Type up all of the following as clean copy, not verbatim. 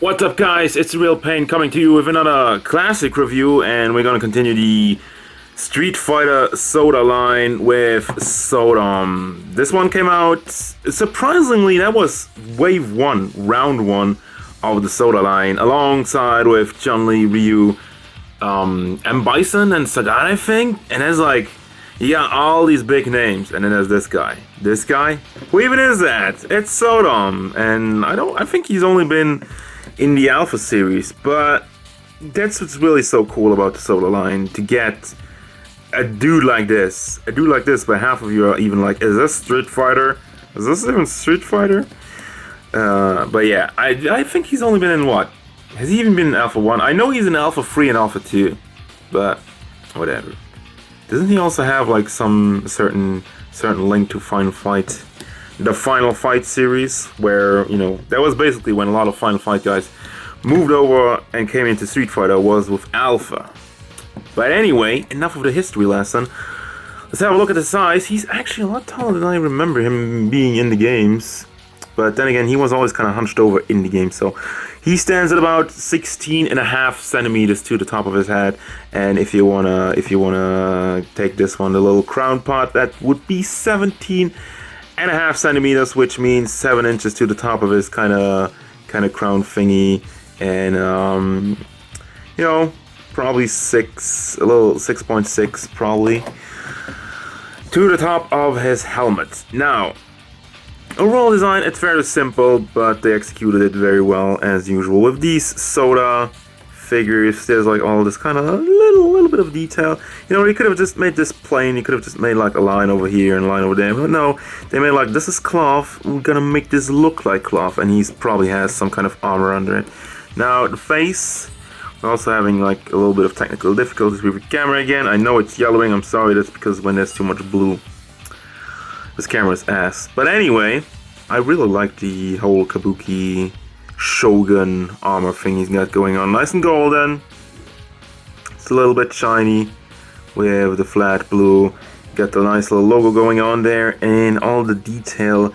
What's up, guys? It's the Real Payne coming to you with another classic review, and we're gonna continue the Street Fighter SOTA line with Sodom. This one came out, surprisingly, that was wave 1, round 1 of the SOTA line, alongside with Chun-Li, Ryu, M. Bison, and Sagat, I think. And it's like, you got all these big names, and then there's this guy. This guy? Who even is that? It's Sodom, and I think he's only been in the Alpha series, but that's what's really so cool about the SOTA line, to get a dude like this. But half of you are even like, is this Street Fighter? Is this even Street Fighter? But yeah, I think he's only been in what? Has he even been in Alpha 1? I know he's in Alpha 3 and Alpha 2, but whatever. Doesn't he also have like some certain link to Final Fight? The Final Fight series, where, you know, that was basically when a lot of Final Fight guys moved over and came into Street Fighter, was with Alpha. But anyway, enough of the history lesson. Let's have a look at the size. He's actually a lot taller than I remember him being in the games. But then again, he was always kind of hunched over in the game, so he stands at about 16.5 centimeters to the top of his head. And if you wanna take this one, the little crown part, that would be 17.5 centimeters, which means 7 inches to the top of his kind of crown thingy, and you know, probably 6.6 probably to the top of his helmet. Now, overall design, it's fairly simple, but they executed it very well as usual. With these SOTA figures, there's like all this kind of little bit of detail. You know, you could have just made this plain. You could have just made like a line over here and a line over there. But no, they made like, this is cloth. We're gonna make this look like cloth, and he probably has some kind of armor under it. Now the face, we're also having like a little bit of technical difficulties with the camera again. I know it's yellowing. I'm sorry. That's because when there's too much blue, this camera's ass. But anyway, I really like the whole Kabuki Shogun armor thing he's got going on. Nice and golden. It's a little bit shiny with the flat blue. Got the nice little logo going on there, and all the detail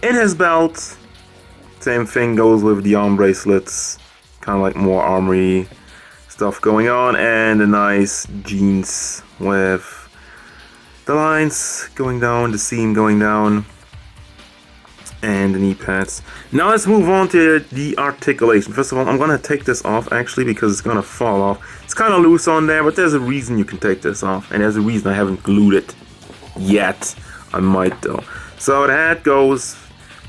in his belt. Same thing goes with the arm bracelets. Kind of like more armory stuff going on, and the nice jeans with the lines going down, the seam going down, and the knee pads. Now let's move on to the articulation. First of all, I'm gonna take this off actually, because it's gonna fall off. It's kind of loose on there, but there's a reason you can take this off, and there's a reason I haven't glued it yet. I might though. So the hat goes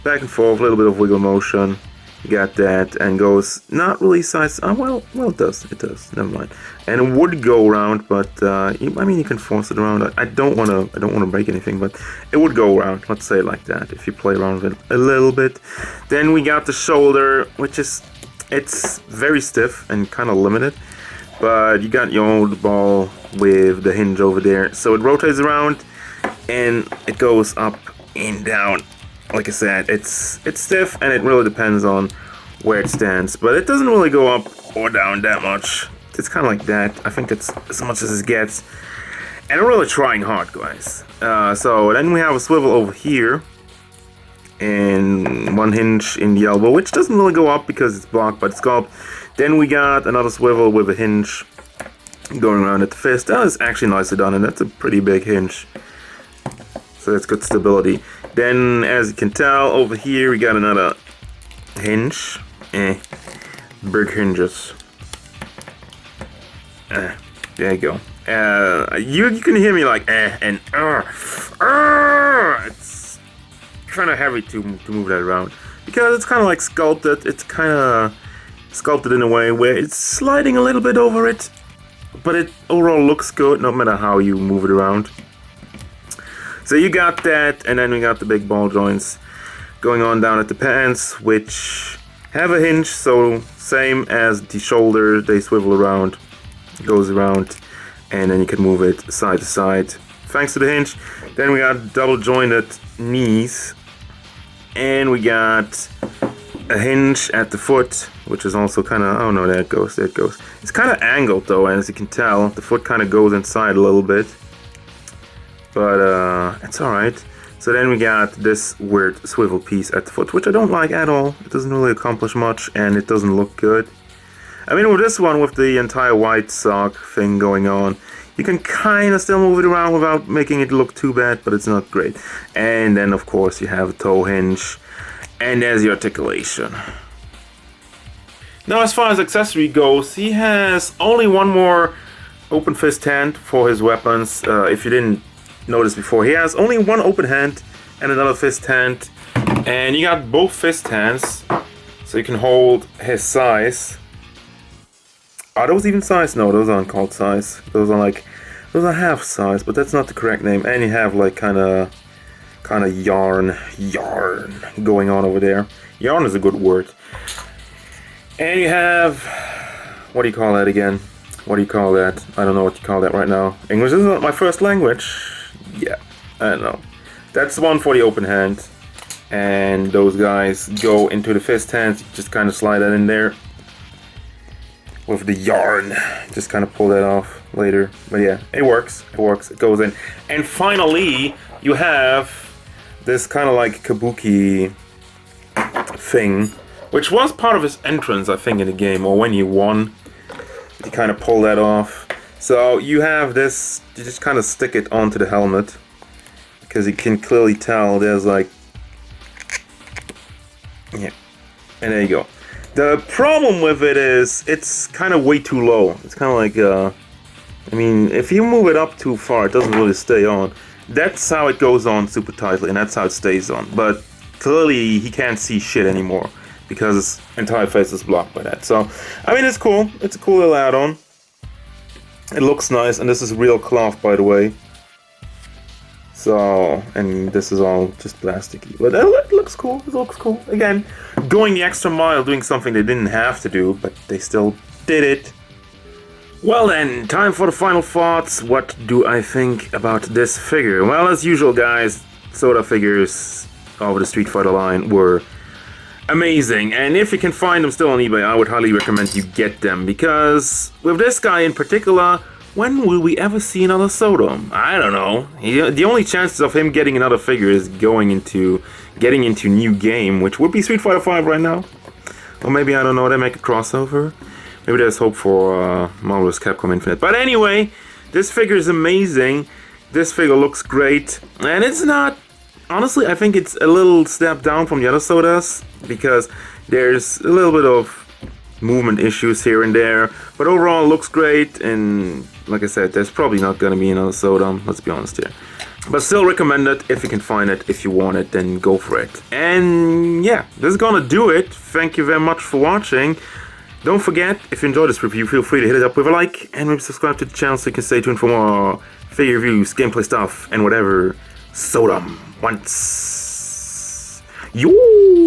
back and forth, a little bit of wiggle motion. You got that, and goes not really size. Oh, well, it does. Never mind. And it would go around, but I mean, you can force it around. I don't want to break anything, but it would go around. Let's say it like that. If you play around with it a little bit, then we got the shoulder, which is, it's very stiff and kind of limited. But you got your old ball with the hinge over there, so it rotates around and it goes up and down. Like I said, it's stiff, and it really depends on where it stands, but it doesn't really go up or down that much. It's kind of like that. I think it's as much as it gets, and I'm really trying hard, guys. So then we have a swivel over here, and one hinge in the elbow, which doesn't really go up because it's blocked by the sculpt. Then we got another swivel with a hinge going around at the fist. That is actually nicely done, and that's a pretty big hinge, so that's good stability. Then, as you can tell, over here we got another hinge. Big hinges. There you go. You can hear me like and it's kind of heavy to move that around, because it's kind of like sculpted. It's kind of sculpted in a way where it's sliding a little bit over it, but it overall looks good no matter how you move it around. So you got that, and then we got the big ball joints going on down at the pants, which have a hinge, so same as the shoulder, they swivel around, goes around, and then you can move it side to side thanks to the hinge. Then we got double jointed knees, and we got a hinge at the foot, which is also kind of, oh no, there it goes. It's kind of angled though, and as you can tell, the foot kind of goes inside a little bit. But it's alright. So then we got this weird swivel piece at the foot, which I don't like at all. It doesn't really accomplish much, and it doesn't look good. I mean, with this one, with the entire white sock thing going on, you can kind of still move it around without making it look too bad, but it's not great. And then, of course, you have a toe hinge, and there's the articulation. Now, as far as accessory goes, he has only one more open fist hand for his weapons. If you didn't notice before, he has only one open hand and another fist hand, and you got both fist hands, so you can hold his size. Are those even size? No, those aren't called size. Those are half size, but that's not the correct name. And you have like kind of yarn going on over there. Yarn is a good word. And you have, what do you call that again? What do you call that? I don't know what you call that right now. English is not my first language. Yeah, I don't know. That's the one for the open hand. And those guys go into the fist hands. You just kind of slide that in there with the yarn. Just kind of pull that off later. But yeah, it works. It works. It goes in. And finally, you have this kind of like kabuki thing, which was part of his entrance, I think, in the game, or when you won. You kind of pull that off. So you have this, you just kind of stick it onto the helmet, because you can clearly tell there's like, yeah, and there you go. The problem with it is it's kind of way too low. It's kind of like, I mean, if you move it up too far, it doesn't really stay on. That's how it goes on super tightly, and that's how it stays on. But clearly he can't see shit anymore, because his entire face is blocked by that. So, I mean, it's cool. It's a cool little add-on. It looks nice, and this is real cloth, by the way. So, and this is all just plasticky. But it looks cool. It looks cool. Again, going the extra mile, doing something they didn't have to do, but they still did it. Well then, time for the final thoughts. What do I think about this figure? Well, as usual, guys, SOTA figures over the Street Fighter line were amazing, and if you can find them still on eBay, I would highly recommend you get them, because with this guy in particular, when will we ever see another Sodom? I don't know. The only chances of him getting another figure is getting into new game, which would be Street Fighter 5 right now. Or maybe, I don't know, they make a crossover. Maybe there's hope for Marvel's Capcom Infinite. But anyway, this figure is amazing. This figure looks great, and it's not... Honestly, I think it's a little step down from the other SOTAs, because there's a little bit of movement issues here and there, but overall it looks great, and like I said, there's probably not going to be another Sodom, let's be honest here. But still recommend it if you can find it. If you want it, then go for it. And yeah, this is gonna do it. Thank you very much for watching. Don't forget, if you enjoyed this review, feel free to hit it up with a like, and maybe subscribe to the channel so you can stay tuned for more figure reviews, gameplay stuff, and whatever Sodom wants. Yo!